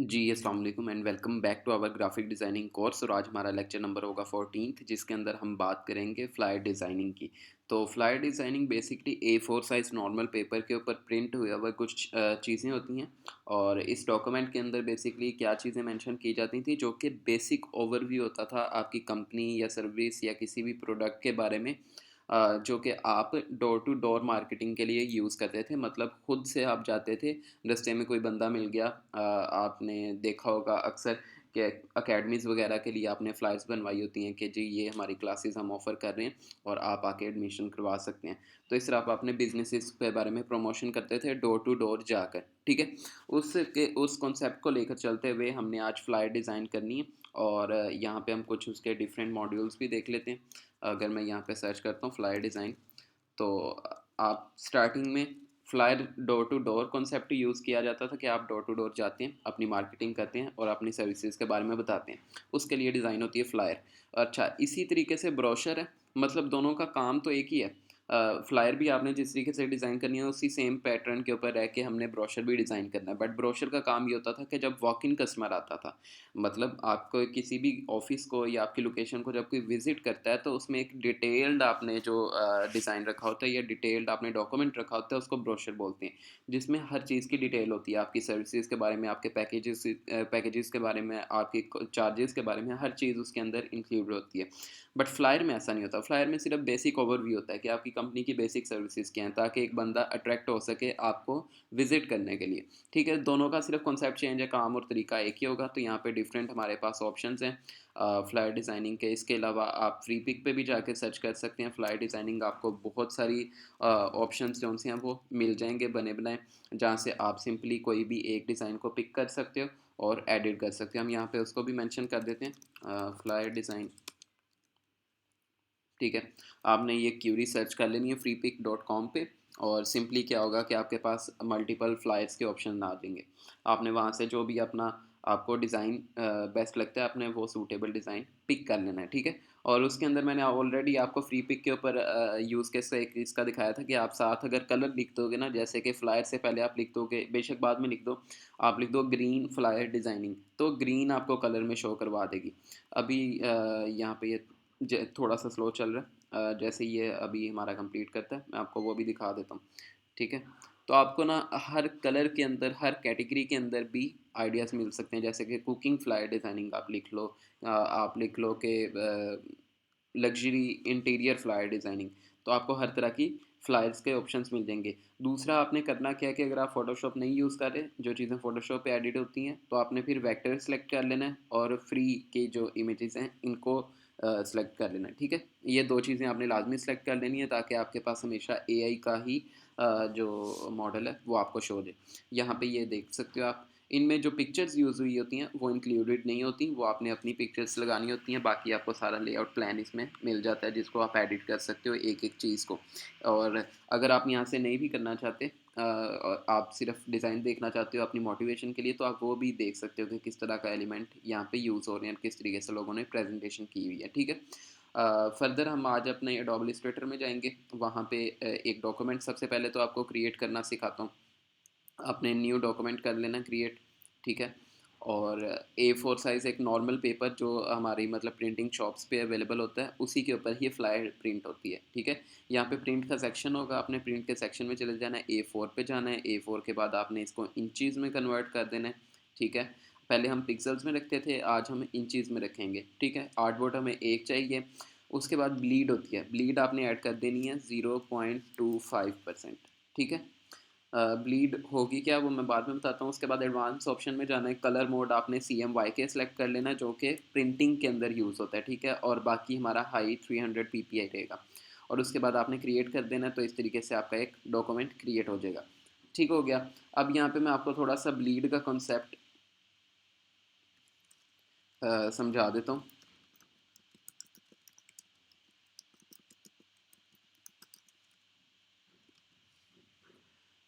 जी, अस्सलाम वालेकुम and welcome back to our graphic designing course. और आज हमारा लेक्चर नंबर होगा 14th, जिसके अंदर हम बात करेंगे फ्लायर डिज़ाइनिंग की। तो flyer designing basically A4 size normal paper के ऊपर प्रिंट हुए हुए कुछ चीज़ें होती हैं। और इस डॉक्यूमेंट के अंदर बेसिकली क्या चीज़ें मेंशन की जाती थी, जो कि बेसिक ओवरव्यू होता था आपकी कंपनी या सर्विस या किसी भी प्रोडक्ट के बारे में, जो कि आप डोर टू डोर मार्केटिंग के लिए यूज़ करते थे। मतलब खुद से आप जाते थे, रास्ते में कोई बंदा मिल गया, आपने देखा होगा अक्सर कि अकेडमीज़ वगैरह के लिए आपने फ़्लायर्स बनवाई होती हैं कि जी ये हमारी क्लासेस हम ऑफ़र कर रहे हैं और आप आके एडमिशन करवा सकते हैं। तो इस तरह आप अपने बिज़नेसेस के बारे में प्रमोशन करते थे डोर टू डोर जाकर, ठीक है? उस कॉन्सेप्ट को लेकर चलते हुए हमने आज फ्लायर डिज़ाइन करनी है। और यहाँ पे हम कुछ उसके डिफरेंट मॉड्यूल्स भी देख लेते हैं। अगर मैं यहाँ पे सर्च करता हूँ फ्लायर डिज़ाइन, तो आप स्टार्टिंग में flyer door to door concept use किया जाता था कि आप डोर टू डोर जाते हैं, अपनी मार्केटिंग करते हैं और अपनी सर्विसेज के बारे में बताते हैं। उसके लिए डिज़ाइन होती है फ्लायर। अच्छा, इसी तरीके से ब्रोशर है, मतलब दोनों का काम तो एक ही है। फ्लायर भी आपने जिस तरीके से डिज़ाइन करनी है उसी सेम पैटर्न के ऊपर रह के हमने ब्रोशर भी डिज़ाइन करना है। बट ब्रोशर का काम ये होता था कि जब वॉक इन कस्टमर आता था, मतलब आपको किसी भी ऑफिस को या आपकी लोकेशन को जब कोई विज़िट करता है, तो उसमें एक डिटेल्ड आपने जो डिज़ाइन रखा होता है या डिटेल्ड आपने डॉक्यूमेंट रखा होता है, उसको ब्रोशर बोलते हैं। जिसमें हर चीज़ की डिटेल होती है, आपकी सर्विसेज के बारे में, आपके पैकेजेस के बारे में, आपके चार्जेस के बारे में, हर चीज़ उसके अंदर इंक्लूड होती है। बट फ्लायर में ऐसा नहीं होता। फ्लायर में सिर्फ बेसिक ओवरव्यू होता है कि आपकी कंपनी की बेसिक सर्विसेज क्या हैं, ताकि एक बंदा अट्रैक्ट हो सके आपको विजिट करने के लिए। ठीक है, दोनों का सिर्फ कॉन्सेप्ट चेंज है, काम और तरीका एक ही होगा। तो यहाँ पे डिफरेंट हमारे पास ऑप्शंस हैं फ्लायर डिज़ाइनिंग के। इसके अलावा आप फ्री पिक पे भी जाके सर्च कर सकते हैं फ्लायर डिज़ाइनिंग, आपको बहुत सारी ऑप्शंस जो हैं वो मिल जाएंगे बने बनाए, जहाँ से आप सिंपली कोई भी एक डिज़ाइन को पिक कर सकते हो और एडिट कर सकते हो। हम यहाँ पे उसको भी मेंशन कर देते हैं, फ्लायर डिज़ाइन। ठीक है, आपने ये क्यूरी सर्च कर लेनी है freepic.com पे। और सिंपली क्या होगा कि आपके पास मल्टीपल फ्लायर्स के ऑप्शन आ जाएंगे। आपने वहाँ से जो भी अपना आपको डिज़ाइन बेस्ट लगता है, अपने वो सूटेबल डिज़ाइन पिक कर लेना है, ठीक है। और उसके अंदर मैंने ऑलरेडी आपको फ्री पिक के ऊपर यूज़ केस एक इसका दिखाया था कि आप साथ अगर कलर लिख दोगे ना, जैसे कि फ्लायर से पहले आप लिख दोगे, बेशक बाद में लिख दो, आप लिख दो ग्रीन फ्लायर डिज़ाइनिंग, तो ग्रीन आपको कलर में शो करवा देगी। अभी यहाँ पे ये थोड़ा सा स्लो चल रहा है। जैसे ये अभी हमारा कंप्लीट करता है, मैं आपको वो भी दिखा देता हूँ, ठीक है। तो आपको ना हर कलर के अंदर, हर कैटेगरी के अंदर भी आइडियाज़ मिल सकते हैं। जैसे कि कुकिंग फ्लायर डिज़ाइनिंग आप लिख लो, आप लिख लो कि लग्जरी इंटीरियर फ्लायर डिज़ाइनिंग। तो आपको हर तरह की फ्लायर्स के ऑप्शंस मिल जाएंगे। दूसरा आपने करना क्या है कि अगर आप फ़ोटोशॉप नहीं यूज़ कर रहे, जो चीज़ें फ़ोटोशॉप पे एडिट होती हैं, तो आपने फिर वेक्टर सेलेक्ट कर लेना है और फ्री के जो इमेजेस हैं इनको सेलेक्ट कर लेना है, ठीक है। ये दो चीज़ें आपने लाजमी सेलेक्ट कर लेनी है, ताकि आपके पास हमेशा एआई का ही जो मॉडल है वो आपको शो दे। यहाँ पे ये देख सकते हो आप, इनमें जो पिक्चर्स यूज़ हुई होती हैं वो इंक्लूडेड नहीं होती, वो आपने अपनी पिक्चर्स लगानी होती हैं। बाकी आपको सारा लेआउट प्लान इसमें मिल जाता है, जिसको आप एडिट कर सकते हो एक एक चीज़ को। और अगर आप यहाँ से नहीं भी करना चाहते, और आप सिर्फ डिज़ाइन देखना चाहते हो अपनी मोटिवेशन के लिए, तो आप वो भी देख सकते हो कि किस तरह का एलिमेंट यहाँ पे यूज़ हो रहे हैं, किस तरीके से लोगों ने प्रेजेंटेशन की हुई है, ठीक है। फर्दर हम आज अपने एडोब इलस्ट्रेटर में जाएंगे। वहाँ पे एक डॉक्यूमेंट सबसे पहले तो आपको क्रिएट करना सिखाता हूँ। अपने न्यू डॉक्यूमेंट कर लेना क्रिएट, ठीक है। और A4 साइज़ एक नॉर्मल पेपर जो हमारी मतलब प्रिंटिंग शॉप्स पे अवेलेबल होता है, उसी के ऊपर ही फ्लायर प्रिंट होती है, ठीक है। यहाँ पे प्रिंट का सेक्शन होगा, आपने प्रिंट के सेक्शन में चले जाना है, A4 पे जाना है। A4 के बाद आपने इसको इंचज़ में कन्वर्ट कर देना है, ठीक है। पहले हम पिक्सल्स में रखते थे, आज हम इंचज़ में रखेंगे, ठीक है। आर्टबोर्ड हमें एक चाहिए। उसके बाद ब्लीड होती है, ब्लीड आपने ऐड कर देनी है 0.25%, ठीक है। ब्लीड होगी क्या वो मैं बाद में बताता हूँ। उसके बाद एडवांस ऑप्शन में जाना है, कलर मोड आपने CMYK सेलेक्ट कर लेना है, जो कि प्रिंटिंग के अंदर यूज़ होता है, ठीक है। और बाकी हमारा हाई 300 PPI रहेगा। और उसके बाद आपने क्रिएट कर देना है, तो इस तरीके से आपका एक डॉक्यूमेंट क्रिएट हो जाएगा, ठीक हो गया। अब यहाँ पे मैं आपको थोड़ा सा ब्लीड का कॉन्सेप्ट समझा देता हूँ।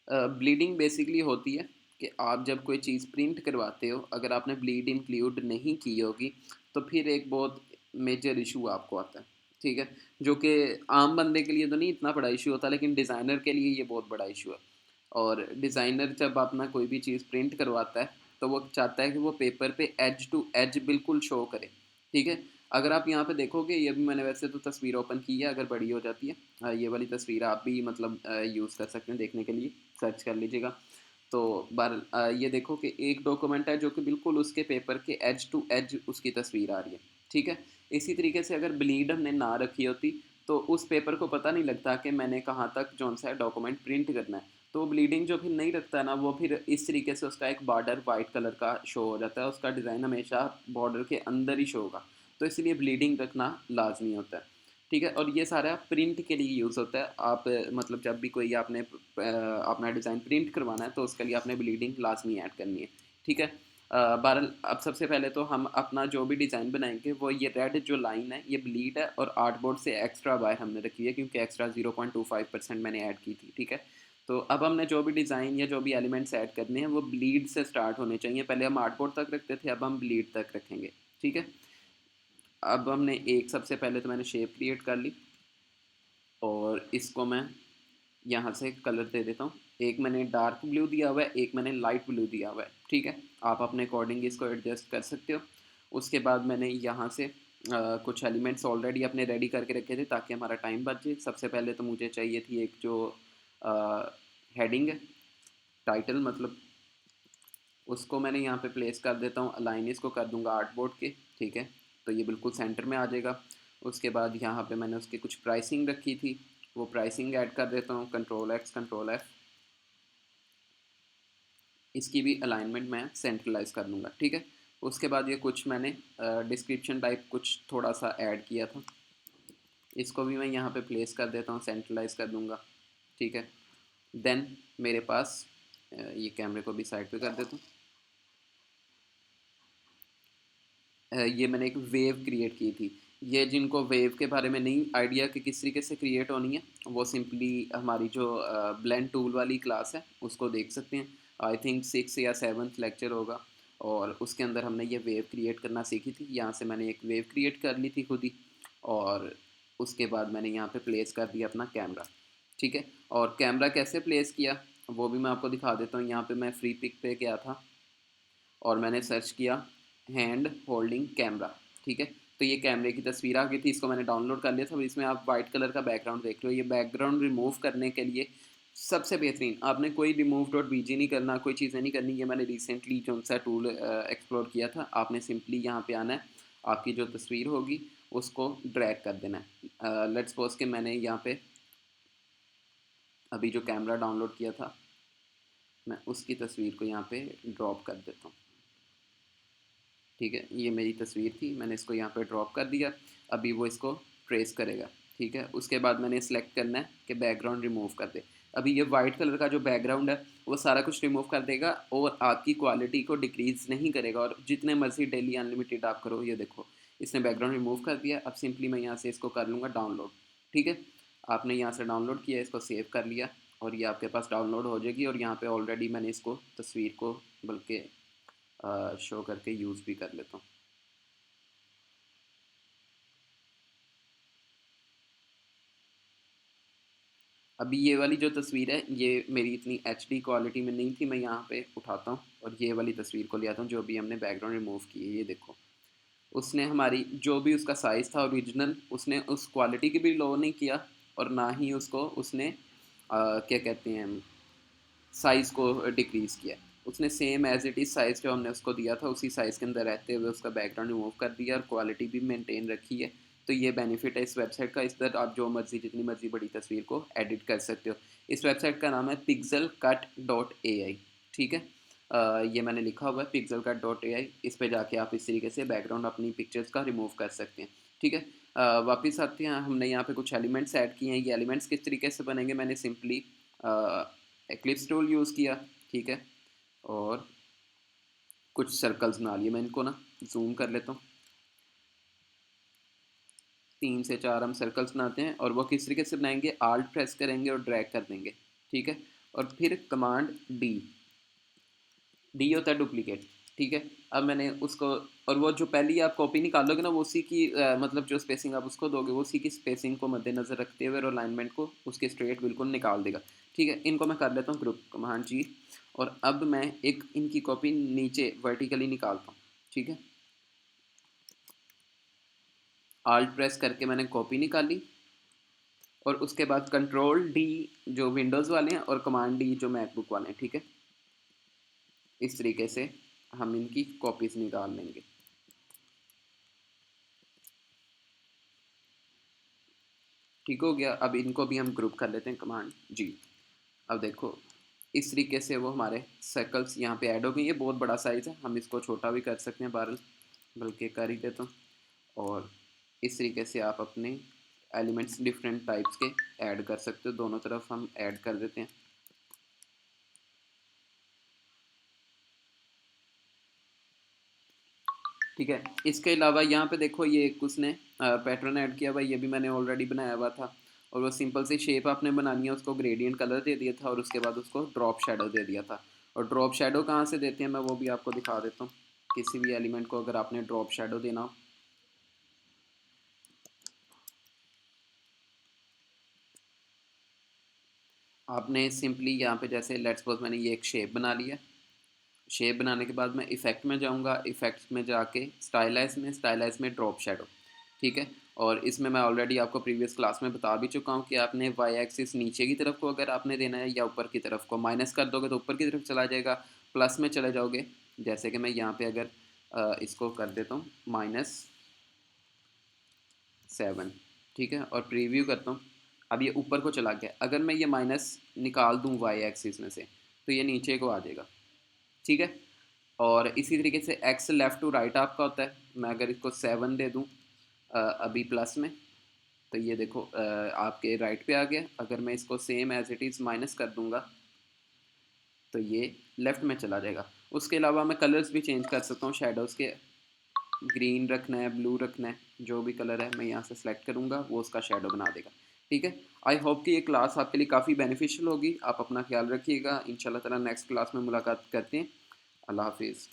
ब्लीडिंग बेसिकली होती है कि आप जब कोई चीज़ प्रिंट करवाते हो, अगर आपने ब्लीड इंक्लूड नहीं की होगी, तो फिर एक बहुत मेजर इशू आपको आता है, ठीक है। जो कि आम बंदे के लिए तो नहीं इतना बड़ा इशू होता, लेकिन डिज़ाइनर के लिए ये बहुत बड़ा इशू है। और डिज़ाइनर जब अपना कोई भी चीज़ प्रिंट करवाता है, तो वो चाहता है कि वो पेपर पे एज टू एज बिल्कुल शो करे, ठीक है। अगर आप यहाँ पे देखोगे, ये भी मैंने वैसे तो तस्वीर ओपन की है, अगर बड़ी हो जाती है, ये वाली तस्वीर आप भी मतलब यूज़ कर सकते हैं देखने के लिए, सर्च कर लीजिएगा। तो ये देखो कि एक डॉक्यूमेंट है जो कि बिल्कुल उसके पेपर के एज टू एज उसकी तस्वीर आ रही है, ठीक है। इसी तरीके से अगर ब्लीड हमने ना रखी होती तो उस पेपर को पता नहीं लगता कि मैंने कहाँ तक जो सा डॉक्यूमेंट प्रिंट करना है। तो ब्लीडिंग जो फिर नहीं रखता ना, वो फिर इस तरीके से उसका एक बॉर्डर वाइट कलर का शो हो जाता है, उसका डिज़ाइन हमेशा बॉर्डर के अंदर ही शो होगा। तो इसलिए ब्लीडिंग रखना लाजमी होता है, ठीक है। और ये सारा प्रिंट के लिए यूज़ होता है। आप मतलब जब भी कोई आपने अपना डिज़ाइन प्रिंट करवाना है तो उसके लिए आपने ब्लीडिंग लाजमी ऐड करनी है, ठीक है। बहरहाल अब सबसे पहले तो हम अपना जो भी डिज़ाइन बनाएंगे वो ये रेड जो लाइन है ये ब्लीड है, और आर्टबोर्ड से एक्स्ट्रा वायर हमने रखी है क्योंकि एक्स्ट्रा 0.25% मैंने ऐड की थी, ठीक है। तो अब हमने जो भी डिज़ाइन या जो भी एलिमेंट्स ऐड करने हैं वो ब्लीड से स्टार्ट होने चाहिए। पहले हम आर्टबोर्ड तक रखते थे, अब हम ब्लीड तक रखेंगे, ठीक है। अब हमने एक सबसे पहले तो मैंने शेप क्रिएट कर ली, और इसको मैं यहाँ से कलर दे देता हूँ। एक मैंने डार्क ब्लू दिया हुआ है, एक मैंने लाइट ब्लू दिया हुआ है, ठीक है। आप अपने अकॉर्डिंग इसको एडजस्ट कर सकते हो। उसके बाद मैंने यहाँ से कुछ एलिमेंट्स ऑलरेडी अपने रेडी करके रखे थे ताकि हमारा टाइम बच जाए। सबसे पहले तो मुझे चाहिए थी एक जो हेडिंग है, टाइटल मतलब, उसको मैंने यहाँ पे प्लेस कर देता हूँ, अलाइन इसको कर दूँगा आर्टबोर्ड के, ठीक है। तो ये बिल्कुल सेंटर में आ जाएगा। उसके बाद यहाँ पे मैंने उसकी कुछ प्राइसिंग रखी थी, वो प्राइसिंग ऐड कर देता हूँ, कंट्रोल एक्स कंट्रोल एफ। इसकी भी अलाइनमेंट मैं सेंट्रलाइज कर लूँगा, ठीक है। उसके बाद ये कुछ मैंने डिस्क्रिप्शन टाइप कुछ थोड़ा सा ऐड किया था, इसको भी मैं यहाँ पे प्लेस कर देता हूँ, सेंट्रलाइज कर दूँगा, ठीक है। देन मेरे पास ये कैमरे को भी साइड पे कर देता हूँ। ये मैंने एक वेव क्रिएट की थी। ये जिनको वेव के बारे में नहीं आइडिया कि किस तरीके से क्रिएट होनी है, वो सिंपली हमारी जो ब्लेंड टूल वाली क्लास है उसको देख सकते हैं। आई थिंक 6 या 7th लेक्चर होगा, और उसके अंदर हमने ये वेव क्रिएट करना सीखी थी। यहाँ से मैंने एक वेव क्रिएट कर ली थी खुद ही, और उसके बाद मैंने यहाँ पे प्लेस कर दिया अपना कैमरा, ठीक है। और कैमरा कैसे प्लेस किया वो भी मैं आपको दिखा देता हूँ। यहाँ पे मैं फ्री पिक पे गया था और मैंने सर्च किया हैंड होल्डिंग कैमरा, ठीक है। तो ये कैमरे की तस्वीर आ गई थी, इसको मैंने डाउनलोड कर लिया था। इसमें आप वाइट कलर का बैकग्राउंड देख रहे हो। ये बैकग्राउंड रिमूव करने के लिए सबसे बेहतरीन, आपने कोई रिमूव डॉट बीजी नहीं करना, कोई चीज़ें नहीं करनी। ये मैंने रिसेंटली जो सा टूल एक्सप्लोर किया था। आपने सिंपली यहाँ पे आना है, आपकी जो तस्वीर होगी उसको ड्रैग कर देना है। लेट्स सपोज कि मैंने यहाँ पे अभी जो कैमरा डाउनलोड किया था, मैं उसकी तस्वीर को यहाँ पे ड्रॉप कर देता हूँ, ठीक है। ये मेरी तस्वीर थी, मैंने इसको यहाँ पे ड्रॉप कर दिया। अभी वो इसको ट्रेस करेगा, ठीक है। उसके बाद मैंने सेलेक्ट करना है कि बैकग्राउंड रिमूव कर दे। अभी ये वाइट कलर का जो बैकग्राउंड है वो सारा कुछ रिमूव कर देगा और आपकी क्वालिटी को डिक्रीज़ नहीं करेगा, और जितने मर्जी डेली अनलिमिटेड आप करो। ये देखो, इसने बैकग्राउंड रिमूव कर दिया। अब सिंपली मैं यहाँ से इसको कर लूँगा डाउनलोड, ठीक है। आपने यहाँ से डाउनलोड किया, इसको सेव कर लिया, और ये आपके पास डाउनलोड हो जाएगी। और यहाँ पे ऑलरेडी मैंने इसको तस्वीर को बल्कि शो करके यूज़ भी कर लेता हूँ। अभी ये वाली जो तस्वीर है ये मेरी इतनी एचडी क्वालिटी में नहीं थी, मैं यहाँ पे उठाता हूँ और ये वाली तस्वीर को ले आता हूँ जो भी हमने बैकग्राउंड रिमूव की है। ये देखो, उसने हमारी जो भी उसका साइज़ था ओरिजिनल, उसने उस क्वालिटी की भी लो नहीं किया, और ना ही उसको उसने क्या कहते हैं, साइज़ को डिक्रीज़ किया। उसने same as it is size जो हमने उसको दिया था उसी साइज़ के अंदर रहते हुए उसका बैकग्राउंड रिमूव कर दिया, और क्वालिटी भी मेंटेन रखी है। तो ये बेनिफिट है इस वेबसाइट का। इस तरह आप जो मर्ज़ी जितनी मर्ज़ी बड़ी तस्वीर को एडिट कर सकते हो। इस वेबसाइट का नाम है pixelcut.ai, ठीक है। ये मैंने लिखा हुआ है pixelcut.ai। इस पे जाके आप इस तरीके से बैकग्राउंड अपनी पिक्चर्स का रिमूव कर सकते हैं, ठीक है। वापस आते हैं, हमने यहाँ पे कुछ एलिमेंट्स ऐड किए हैं। ये एलिमेंट्स किस तरीके से बनेंगे, मैंने सिंपली एक्लिप्स टूल यूज़ किया, ठीक है। और कुछ सर्कल्स बना लिए। मैं इनको ना जूम कर लेता हूँ। 3 से 4 हम सर्कल्स बनाते हैं, और वो किस तरीके से बनाएंगे, आल्ट प्रेस करेंगे और ड्रैग कर देंगे, ठीक है। और फिर कमांड डी, डी होता है डुप्लीकेट, ठीक है। अब मैंने उसको, और वो जो पहली आप कॉपी निकालोगे ना वो उसी की मतलब जो स्पेसिंग आप उसको दोगे वो उसी की स्पेसिंग को मद्देनज़र रखते हुए और अलाइनमेंट को उसके स्ट्रेट बिल्कुल निकाल देगा, ठीक है। इनको मैं कर लेता हूँ ग्रुप, कमांड जी। और अब मैं एक इनकी कॉपी नीचे वर्टिकली निकालता हूँ, ठीक है। आल्ट प्रेस करके मैंने कॉपी निकाली और उसके बाद कंट्रोल डी जो विंडोज़ वाले हैं और कमांड डी जो मैकबुक वाले हैं, ठीक है। इस तरीके से हम इनकी कॉपीज़ निकाल लेंगे। ठीक हो गया। अब इनको भी हम ग्रुप कर लेते हैं कमांड जी। अब देखो इस तरीके से वो हमारे सर्कल्स यहाँ पे ऐड हो गई। ये बहुत बड़ा साइज़ है, हम इसको छोटा भी कर सकते हैं बारल, बल्कि कर ही देता हूँ। और इस तरीके से आप अपने एलिमेंट्स डिफरेंट टाइप्स के ऐड कर सकते हो, दोनों तरफ हम ऐड कर देते हैं। ठीक है। इसके अलावा यहाँ पे देखो ये एक उसने पैटर्न ऐड किया हुआ, ये भी मैंने ऑलरेडी बनाया हुआ था। और वो सिंपल सी शेप आपने बनानी है, उसको ग्रेडियंट कलर दे दिया था और उसके बाद उसको ड्रॉप शेडो दे दिया था। और ड्रॉप शेडो कहाँ से देते हैं मैं वो भी आपको दिखा देता हूँ। किसी भी एलिमेंट को अगर आपने ड्रॉप शेडो देना हो, आपने सिंपली यहाँ पे जैसे लेट्स सपोज मैंने ये एक शेप बना लिया। शेप बनाने के बाद मैं इफ़ेक्ट में जाऊँगा, इफ़ेक्ट्स में जाके स्टाइलाइज में ड्रॉप शेडो, ठीक है। और इसमें मैं ऑलरेडी आपको प्रीवियस क्लास में बता भी चुका हूँ कि आपने वाई एक्सिस नीचे की तरफ को अगर आपने देना है या ऊपर की तरफ को, माइनस कर दोगे तो ऊपर की तरफ चला जाएगा, प्लस में चले जाओगे। जैसे कि मैं यहाँ पे अगर इसको कर देता हूँ -7, ठीक है, और प्रीव्यू करता हूँ। अब ये ऊपर को चला गया। अगर मैं ये माइनस निकाल दूँ वाई एक्सिस में से तो ये नीचे को आ जाएगा, ठीक है। और इसी तरीके से एक्स लेफ़्ट टू राइट आपका होता है। मैं अगर इसको 7 दे दूँ अभी प्लस में, तो ये देखो आपके राइट पे आ गया। अगर मैं इसको same as it is minus कर दूँगा तो ये लेफ़्ट में चला जाएगा। उसके अलावा मैं कलर्स भी चेंज कर सकता हूँ शेडोज़ के। ग्रीन रखना है, ब्लू रखना है, जो भी कलर है मैं यहाँ से सेलेक्ट करूँगा, वो उसका शेडो बना देगा, ठीक है। आई होप कि ये क्लास आपके लिए काफ़ी बेनिफिशियल होगी। आप अपना ख्याल रखिएगा। इंशाल्लाह ताला नेक्स्ट क्लास में मुलाकात करते हैं। अल्लाह हाफिज़।